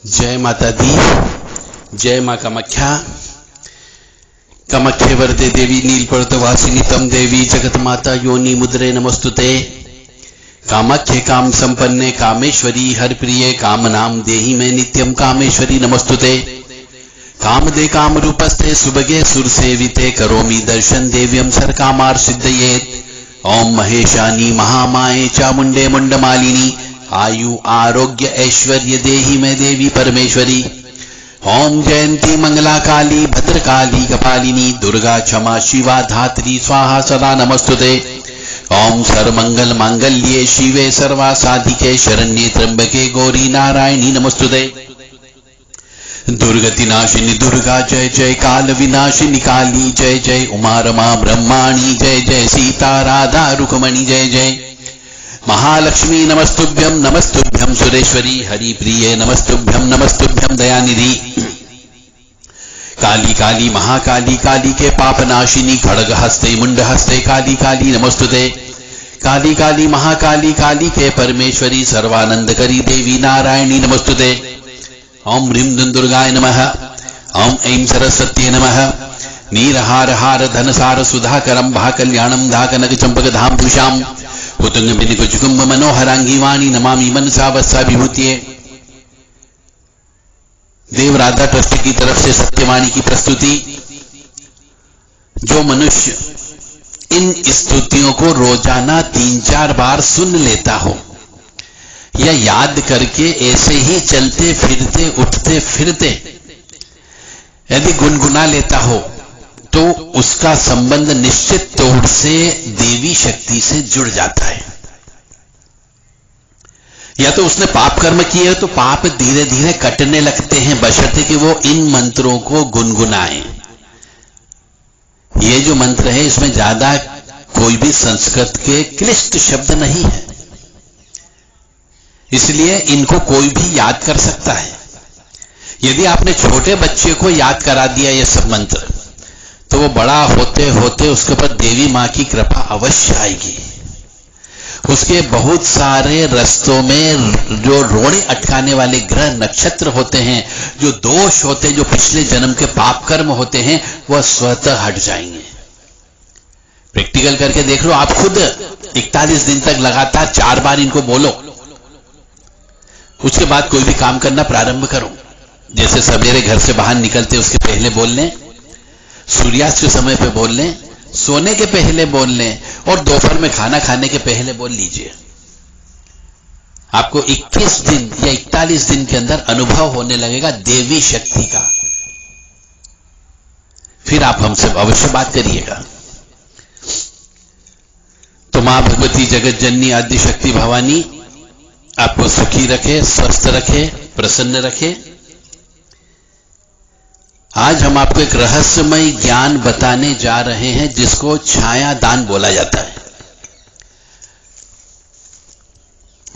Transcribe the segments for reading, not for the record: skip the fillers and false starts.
जय माता दी, जय माँ कामाख्या। कामाख्ये वरदे देवी नीलपर्वतवासिनी तम देवी जगत माता योनि मुद्रे नमस्तुते। कामाख्ये काम संपन्ने कामेश्वरी हर प्रिये काम नाम देहि में नित्यम कामेश्वरी नमस्तुते। कामदे काम रूपस्ते सुभगे सुर सेविते करोमि दर्शन देव्यम सर कामार सिद्धयेत। ओम महेशानी महामाये चामुंडे मुंडमालिनी आयु आरोग्य ऐश्वर्य देहि में देवी परमेश्वरी। ओम जयंती मंगला काली भद्रकाली कपालिनी दुर्गा क्षमा शिवा धात्री स्वाहा सदा नमस्तुते। ओम सर्वमंगल मांगल्ये शिवे सर्वा साधिके शरण्ये त्र्यंबके गौरी नारायणी नमस्तुते। दुर्गति नाशिनी दुर्गा जय जय, काल विनाशिनी काली जय जय, उमा रमा ब्रह्माणी जय जय, सीता राधा रुक्मणी जय जय। महालक्ष्मी नमस्तुभ्यं नमस्तुभ्यं सुरेश्वरी हरि प्रिये नमस्तुभ्यं नमस्तुभ्यं दयानिधि। काली काली महाकाली काली के पाप नाशिनी खड़ग हस्ते मुंड हस्ते काली काली नमस्तुते। काली काली महाकाली काली के परमेश्वरी सर्वानंद करी देवी नारायणी नमस्तुते। ओम ह्रीं दुं दुर्गाय नमः। ओम ऐं सरस्वत्यै नमः। नीरहार हार धनसार सुधाकरं भा कल्याणं धा कनक चंपक धाम भूषाम हुतंग बिनिक जुकुंभ मनोहरांगी वाणी नमामि मनसा वत्सा विभूतिये। देव राधा ट्रस्ट की तरफ से सत्यवाणी की प्रस्तुति। जो मनुष्य इन स्तुतियों को रोजाना 3-4 बार सुन लेता हो या याद करके ऐसे ही चलते फिरते उठते फिरते यदि गुनगुना लेता हो तो उसका संबंध निश्चित तौर से देवी शक्ति से जुड़ जाता है। या तो उसने पाप कर्म किए तो पाप धीरे धीरे कटने लगते हैं बशर्ते कि वो इन मंत्रों को गुनगुनाए। ये जो मंत्र है इसमें ज्यादा कोई भी संस्कृत के क्लिष्ट शब्द नहीं है, इसलिए इनको कोई भी याद कर सकता है। यदि आपने छोटे बच्चे को याद करा दिया ये सब मंत्र तो वो बड़ा होते होते उसके ऊपर देवी मां की कृपा अवश्य आएगी। उसके बहुत सारे रस्तों में जो रोड़े अटकाने वाले ग्रह नक्षत्र होते हैं, जो दोष होते हैं, जो पिछले जन्म के पाप कर्म होते हैं, वह स्वतः हट जाएंगे। प्रैक्टिकल करके देख लो आप खुद। 41 दिन तक लगातार 4 बार इनको बोलो, उसके बाद कोई भी काम करना प्रारंभ करो। जैसे सवेरे घर से बाहर निकलते उसके पहले बोल लें, सूर्यास्त के समय पे बोल लें, सोने के पहले बोल लें और दोपहर में खाना खाने के पहले बोल लीजिए। आपको 21 दिन या 41 दिन के अंदर अनुभव होने लगेगा देवी शक्ति का। फिर आप हमसे अवश्य बात करिएगा। तो मां भगवती जगत जननी आदि शक्ति भवानी आपको सुखी रखे, स्वस्थ रखे, प्रसन्न रखे। आज हम आपको एक रहस्यमय ज्ञान बताने जा रहे हैं जिसको छाया दान बोला जाता है।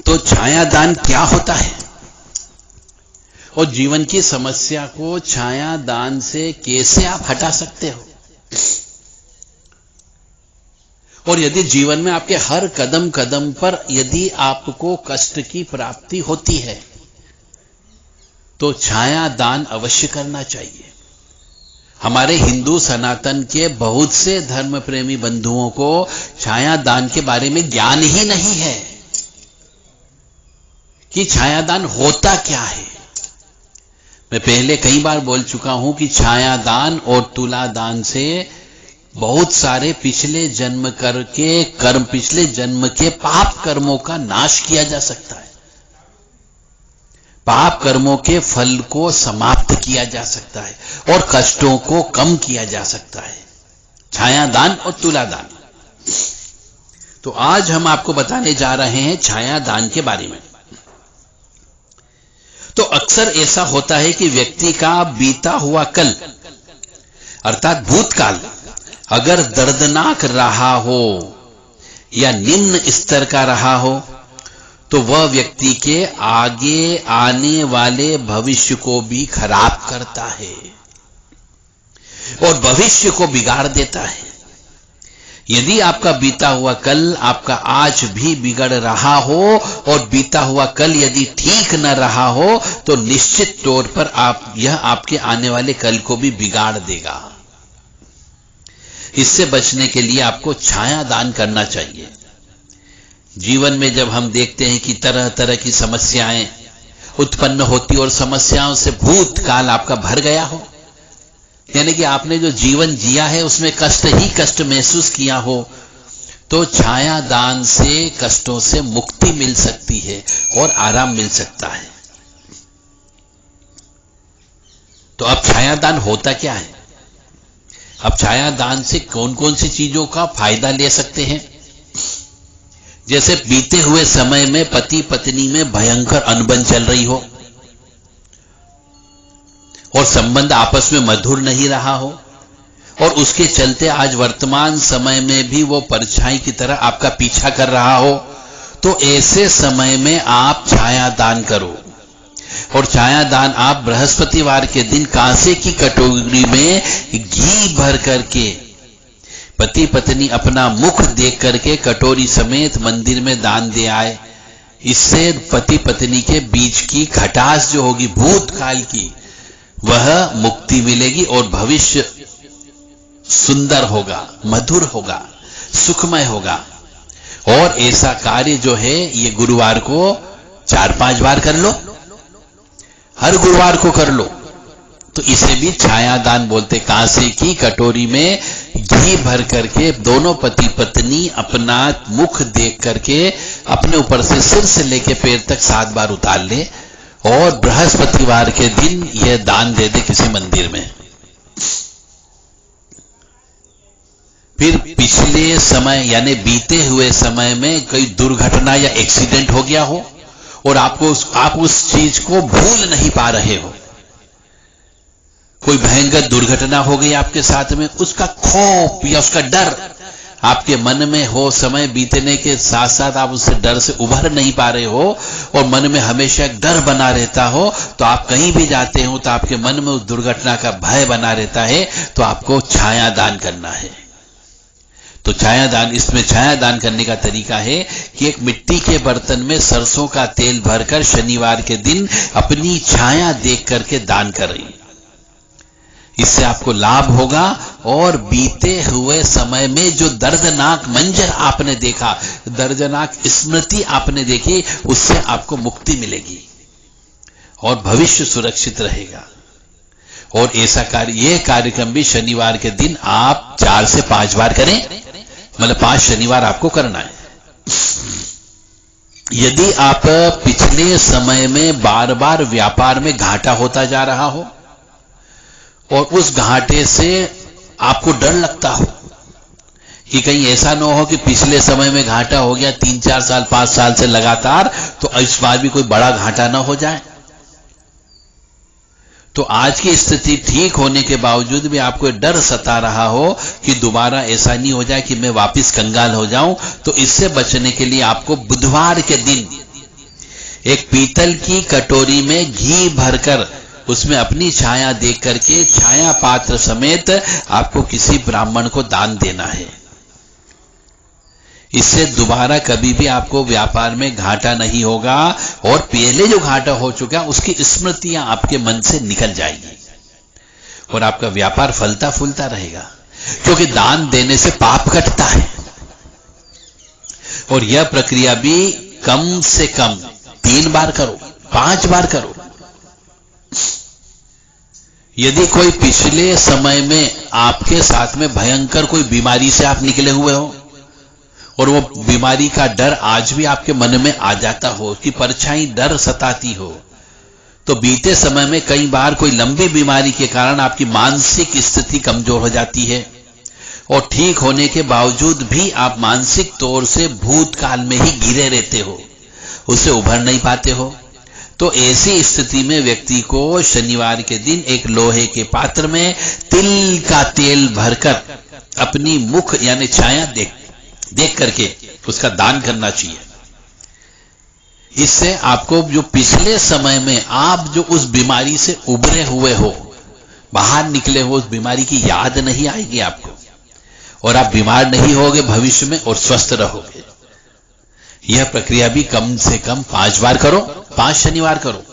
तो छाया दान क्या होता है और जीवन की समस्या को छाया दान से कैसे आप हटा सकते हो, और यदि जीवन में आपके हर कदम कदम पर यदि आपको कष्ट की प्राप्ति होती है तो छाया दान अवश्य करना चाहिए। हमारे हिंदू सनातन के बहुत से धर्म प्रेमी बंधुओं को छाया दान के बारे में ज्ञान ही नहीं है कि छाया दान होता क्या है। मैं पहले कई बार बोल चुका हूं कि छाया दान और तुला दान से बहुत सारे पिछले जन्म पिछले जन्म के पाप कर्मों का नाश किया जा सकता है। पाप कर्मों के फल को समाप्त किया जा सकता है और कष्टों को कम किया जा सकता है। छाया दान और तुला दान। तो आज हम आपको बताने जा रहे हैं छाया दान के बारे में। तो अक्सर ऐसा होता है कि व्यक्ति का बीता हुआ कल अर्थात भूतकाल अगर दर्दनाक रहा हो या निम्न स्तर का रहा हो तो वह व्यक्ति के आगे आने वाले भविष्य को भी खराब करता है और भविष्य को बिगाड़ देता है। यदि आपका बीता हुआ कल आपका आज भी बिगड़ रहा हो और बीता हुआ कल यदि ठीक न रहा हो तो निश्चित तौर पर यह आपके आने वाले कल को भी बिगाड़ देगा। इससे बचने के लिए आपको छाया दान करना चाहिए। जीवन में जब हम देखते हैं कि तरह तरह की समस्याएं उत्पन्न होती और समस्याओं से भूतकाल आपका भर गया हो, यानी कि आपने जो जीवन जिया है उसमें कष्ट ही कष्ट महसूस किया हो, तो छाया दान से कष्टों से मुक्ति मिल सकती है और आराम मिल सकता है। तो अब छाया दान होता क्या है? अब छाया दान से कौन कौन सी चीजों का फायदा ले सकते हैं? जैसे बीते हुए समय में पति पत्नी में भयंकर अनबन चल रही हो और संबंध आपस में मधुर नहीं रहा हो और उसके चलते आज वर्तमान समय में भी वो परछाई की तरह आपका पीछा कर रहा हो, तो ऐसे समय में आप छाया दान करो। और छाया दान आप बृहस्पतिवार के दिन कांसे की कटोरी में घी भर करके पति पत्नी अपना मुख देख करके कटोरी समेत मंदिर में दान दे आए। इससे पति पत्नी के बीच की खटास जो होगी भूतकाल की, वह मुक्ति मिलेगी और भविष्य सुंदर होगा, मधुर होगा, सुखमय होगा। और ऐसा कार्य जो है ये गुरुवार को 4-5 बार कर लो, हर गुरुवार को कर लो, तो इसे भी छाया दान बोलते। कांसे की कटोरी में घी भर करके दोनों पति पत्नी अपना मुख देख करके अपने ऊपर से सिर से लेके पैर तक 7 बार उतार ले और बृहस्पतिवार के दिन यह दान दे दे किसी मंदिर में। फिर पिछले समय यानी बीते हुए समय में कोई दुर्घटना या एक्सीडेंट हो गया हो और आप उस चीज को भूल नहीं पा रहे हो, कोई भयंकर दुर्घटना हो गई आपके साथ में, उसका खौफ या उसका डर आपके मन में हो, समय बीतने के साथ साथ आप उससे डर से उभर नहीं पा रहे हो और मन में हमेशा एक डर बना रहता हो, तो आप कहीं भी जाते हो तो आपके मन में उस दुर्घटना का भय बना रहता है, तो आपको छाया दान करना है। तो छाया दान, इसमें छाया दान करने का तरीका है कि एक मिट्टी के बर्तन में सरसों का तेल भरकर शनिवार के दिन अपनी छाया देख करके दान करें। इससे आपको लाभ होगा और बीते हुए समय में जो दर्दनाक मंजर आपने देखा, दर्दनाक स्मृति आपने देखी, उससे आपको मुक्ति मिलेगी और भविष्य सुरक्षित रहेगा। और ऐसा यह कार्यक्रम भी शनिवार के दिन आप 4 से 5 बार करें, मतलब 5 शनिवार आपको करना है। यदि आप पिछले समय में बार बार व्यापार में घाटा होता जा रहा हो और उस घाटे से आपको डर लगता हो कि कहीं ऐसा न हो कि पिछले समय में घाटा हो गया 3-4 साल 5 साल से लगातार, तो इस बार भी कोई बड़ा घाटा ना हो जाए, तो आज की स्थिति ठीक होने के बावजूद भी आपको डर सता रहा हो कि दोबारा ऐसा नहीं हो जाए कि मैं वापस कंगाल हो जाऊं, तो इससे बचने के लिए आपको बुधवार के दिन एक पीतल की कटोरी में घी भरकर उसमें अपनी छाया देख करके छाया पात्र समेत आपको किसी ब्राह्मण को दान देना है। इससे दोबारा कभी भी आपको व्यापार में घाटा नहीं होगा और पहले जो घाटा हो चुका उसकी स्मृतियां आपके मन से निकल जाएगी और आपका व्यापार फलता फूलता रहेगा, क्योंकि दान देने से पाप कटता है। और यह प्रक्रिया भी कम से कम 3 बार करो, 5 बार करो। यदि कोई पिछले समय में आपके साथ में भयंकर कोई बीमारी से आप निकले हुए हो और वो बीमारी का डर आज भी आपके मन में आ जाता हो, कि परछाई डर सताती हो, तो बीते समय में कई बार कोई लंबी बीमारी के कारण आपकी मानसिक स्थिति कमजोर हो जाती है और ठीक होने के बावजूद भी आप मानसिक तौर से भूतकाल में ही घिरे रहते हो, उससे उभर नहीं पाते हो। तो ऐसी स्थिति में व्यक्ति को शनिवार के दिन एक लोहे के पात्र में तिल का तेल भरकर अपनी मुख यानी छाया देख करके उसका दान करना चाहिए। इससे आपको जो पिछले समय में आप जो उस बीमारी से उभरे हुए हो, बाहर निकले हो, उस बीमारी की याद नहीं आएगी आपको और आप बीमार नहीं होगे भविष्य में और स्वस्थ रहोगे। यह प्रक्रिया भी कम से कम 5 बार करो, 5 शनिवार करो।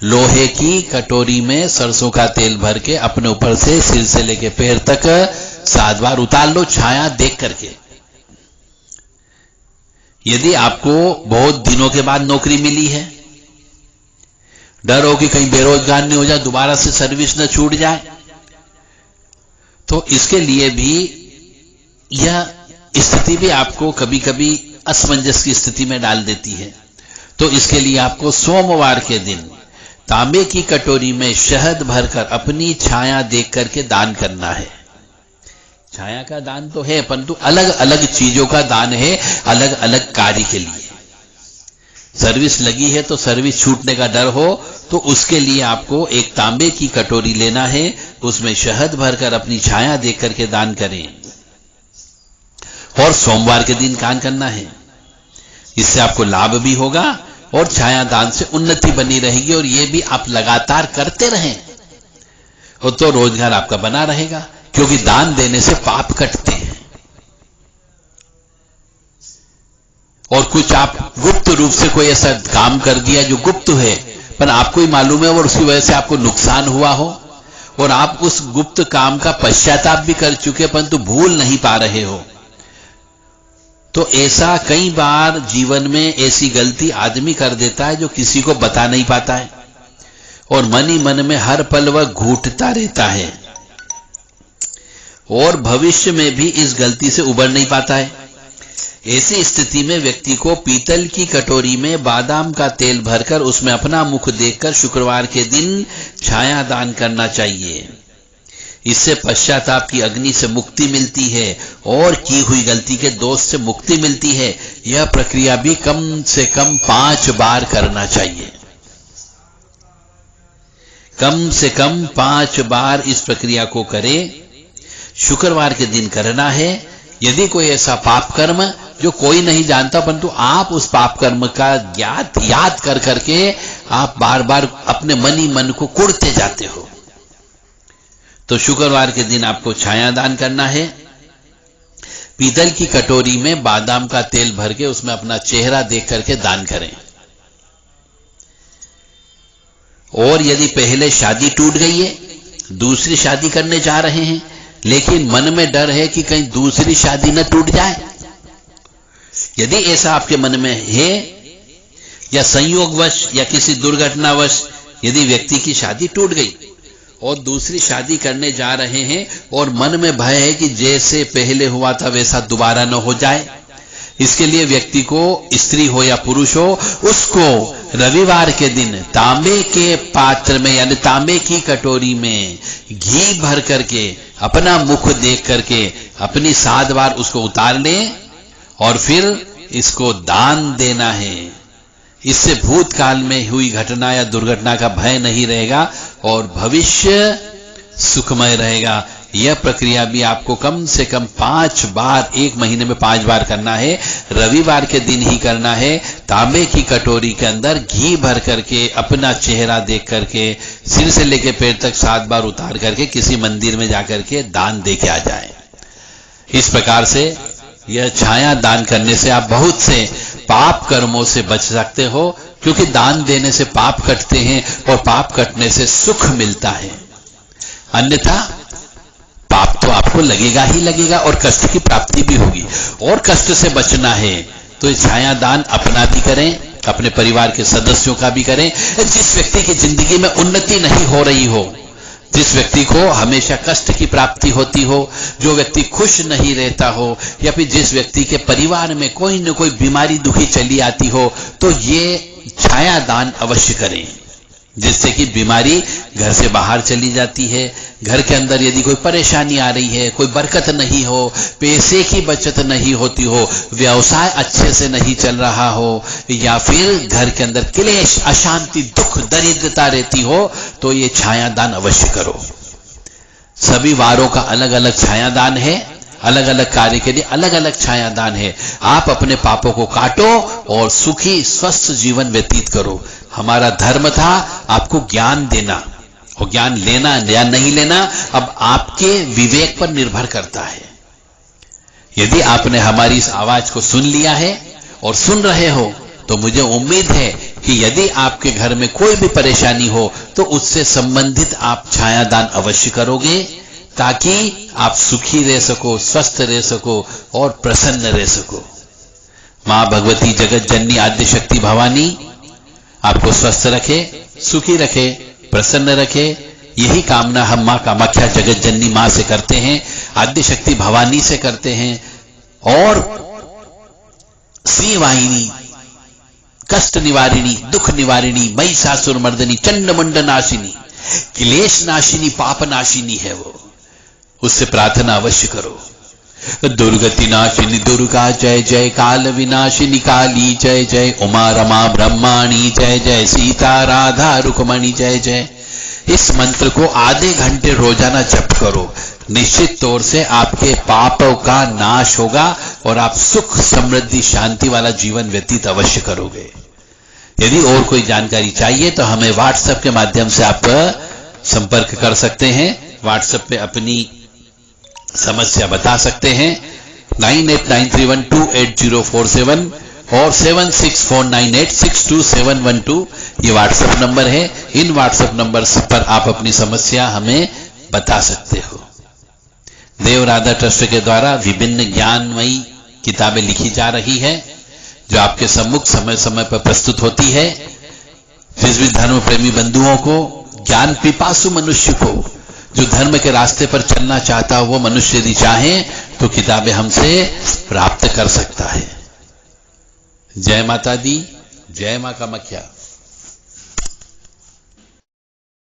लोहे की कटोरी में सरसों का तेल भर के अपने ऊपर से सिर से लेके पैर तक 7 बार उतार लो, छाया देख करके। यदि आपको बहुत दिनों के बाद नौकरी मिली है, डर हो कि कहीं बेरोजगार नहीं हो जाए, दोबारा से सर्विस न छूट जाए, तो इसके लिए भी यह स्थिति भी आपको कभी कभी असमंजस की स्थिति में डाल देती है। तो इसके लिए आपको सोमवार के दिन तांबे की कटोरी में शहद भरकर अपनी छाया देख करके दान करना है। छाया का दान तो है, परंतु अलग अलग चीजों का दान है, अलग अलग कार्य के लिए। सर्विस लगी है तो सर्विस छूटने का डर हो, तो उसके लिए आपको एक तांबे की कटोरी लेना है, उसमें शहद भरकर अपनी छाया देख करके दान करें और सोमवार के दिन दान करना है। इससे आपको लाभ भी होगा और छाया दान से उन्नति बनी रहेगी, और यह भी आप लगातार करते रहें और तो रोजगार आपका बना रहेगा, क्योंकि दान देने से पाप कटते हैं। और कुछ आप गुप्त रूप से कोई ऐसा काम कर दिया जो गुप्त है पर आपको ही मालूम है और उसकी वजह से आपको नुकसान हुआ हो, और आप उस गुप्त काम का पश्चाताप भी कर चुके परंतु भूल नहीं पा रहे हो, तो ऐसा कई बार जीवन में ऐसी गलती आदमी कर देता है जो किसी को बता नहीं पाता है, और मन ही मन में हर पल वह घूटता रहता है और भविष्य में भी इस गलती से उबर नहीं पाता है। ऐसी स्थिति में व्यक्ति को पीतल की कटोरी में बादाम का तेल भरकर उसमें अपना मुख देखकर शुक्रवार के दिन छाया दान करना चाहिए। इससे पश्चाताप की अग्नि से मुक्ति मिलती है और की हुई गलती के दोष से मुक्ति मिलती है। यह प्रक्रिया भी कम से कम 5 बार करना चाहिए। कम से कम 5 बार इस प्रक्रिया को करें। शुक्रवार के दिन करना है। यदि कोई ऐसा पाप कर्म जो कोई नहीं जानता परंतु आप उस पाप कर्म का याद कर करके आप बार बार अपने मन ही मन को कुड़ते जाते हो, तो शुक्रवार के दिन आपको छाया दान करना है। पीतल की कटोरी में बादाम का तेल भर के उसमें अपना चेहरा देख करके दान करें। और यदि पहले शादी टूट गई है, दूसरी शादी करने जा रहे हैं, लेकिन मन में डर है कि कहीं दूसरी शादी न टूट जाए, यदि ऐसा आपके मन में है, या संयोगवश या किसी दुर्घटनावश यदि व्यक्ति की शादी टूट गई और दूसरी शादी करने जा रहे हैं और मन में भय है कि जैसे पहले हुआ था वैसा दोबारा न हो जाए, इसके लिए व्यक्ति को, स्त्री हो या पुरुष हो, उसको रविवार के दिन तांबे के पात्र में यानी तांबे की कटोरी में घी भर करके अपना मुख देख करके अपनी 7 बार उसको उतार लें और फिर इसको दान देना है। इससे भूतकाल में हुई घटना या दुर्घटना का भय नहीं रहेगा और भविष्य सुखमय रहेगा। यह प्रक्रिया भी आपको कम से कम 5 बार, 1 महीने में 5 बार करना है। रविवार के दिन ही करना है। तांबे की कटोरी के अंदर घी भर करके अपना चेहरा देख करके सिर से लेकर पैर तक 7 बार उतार करके किसी मंदिर में जाकर के दान दे के आ जाए। इस प्रकार से यह छाया दान करने से आप बहुत से पाप कर्मों से बच सकते हो, क्योंकि दान देने से पाप कटते हैं और पाप कटने से सुख मिलता है। अन्यथा पाप तो आपको लगेगा ही लगेगा और कष्ट की प्राप्ति भी होगी। और कष्ट से बचना है तो छाया दान अपना भी करें, अपने परिवार के सदस्यों का भी करें। जिस व्यक्ति की जिंदगी में उन्नति नहीं हो रही हो, जिस व्यक्ति को हमेशा कष्ट की प्राप्ति होती हो, जो व्यक्ति खुश नहीं रहता हो, या फिर जिस व्यक्ति के परिवार में कोई न कोई बीमारी दुखी चली आती हो, तो ये छाया दान अवश्य करें, जिससे कि बीमारी घर से बाहर चली जाती है। घर के अंदर यदि कोई परेशानी आ रही है, कोई बरकत नहीं हो, पैसे की बचत नहीं होती हो, व्यवसाय अच्छे से नहीं चल रहा हो, या फिर घर के अंदर क्लेश, अशांति, दुख, दरिद्रता रहती हो, तो ये छाया दान अवश्य करो। सभी वारों का अलग अलग छाया दान है, अलग अलग कार्य के लिए अलग अलग छाया दान है। आप अपने पापों को काटो और सुखी स्वस्थ जीवन व्यतीत करो। हमारा धर्म था आपको ज्ञान देना, और ज्ञान लेना या नहीं लेना अब आपके विवेक पर निर्भर करता है। यदि आपने हमारी इस आवाज को सुन लिया है और सुन रहे हो तो मुझे उम्मीद है कि यदि आपके घर में कोई भी परेशानी हो तो उससे संबंधित आप छायादान अवश्य करोगे, ताकि आप सुखी रह सको, स्वस्थ रह सको और प्रसन्न रह सको। मां भगवती जगत जननी आद्य शक्ति भवानी आपको स्वस्थ रखे, सुखी रखे, प्रसन्न रखे। यही कामना हम मां कामाख्या जगत जननी मां से करते हैं, आद्य शक्ति भवानी से करते हैं। और श्रीवाहिनी कष्ट निवारिणी, दुख निवारिणी, महिषासुर मर्दनी, चंडमुंड नाशिनी, क्लेश नाशिनी, पाप नाशिनी है वो, उससे प्रार्थना अवश्य करो। दुर्गति नाशिनी दुर्गा जय जय, काल विनाशिनी काली जय जय, उमा रमा ब्रह्माणी जय जय, सीता राधा रुक्मणी जय जय। इस मंत्र को आधे घंटे रोजाना जप करो, निश्चित तौर से आपके पापों का नाश होगा और आप सुख समृद्धि शांति वाला जीवन व्यतीत अवश्य करोगे। यदि और कोई जानकारी चाहिए तो हमें व्हाट्सएप के माध्यम से आप संपर्क कर सकते हैं। व्हाट्सएप पे अपनी समस्या बता सकते हैं। 9893128047 और 7649862712 ये व्हाट्सएप नंबर है। इन व्हाट्सएप नंबर पर आप अपनी समस्या हमें बता सकते हो। देव राधा ट्रस्ट के द्वारा विभिन्न ज्ञानमयी किताबें लिखी जा रही है, जो आपके सम्मुख समय समय पर प्रस्तुत होती है। जिस भी धर्म प्रेमी बंधुओं को, ज्ञान पिपासु मनुष्य को, जो धर्म के रास्ते पर चलना चाहता हो, वो मनुष्य यदि चाहे तो किताबें हमसे प्राप्त कर सकता है। जय माता दी, जय मां कामाख्या।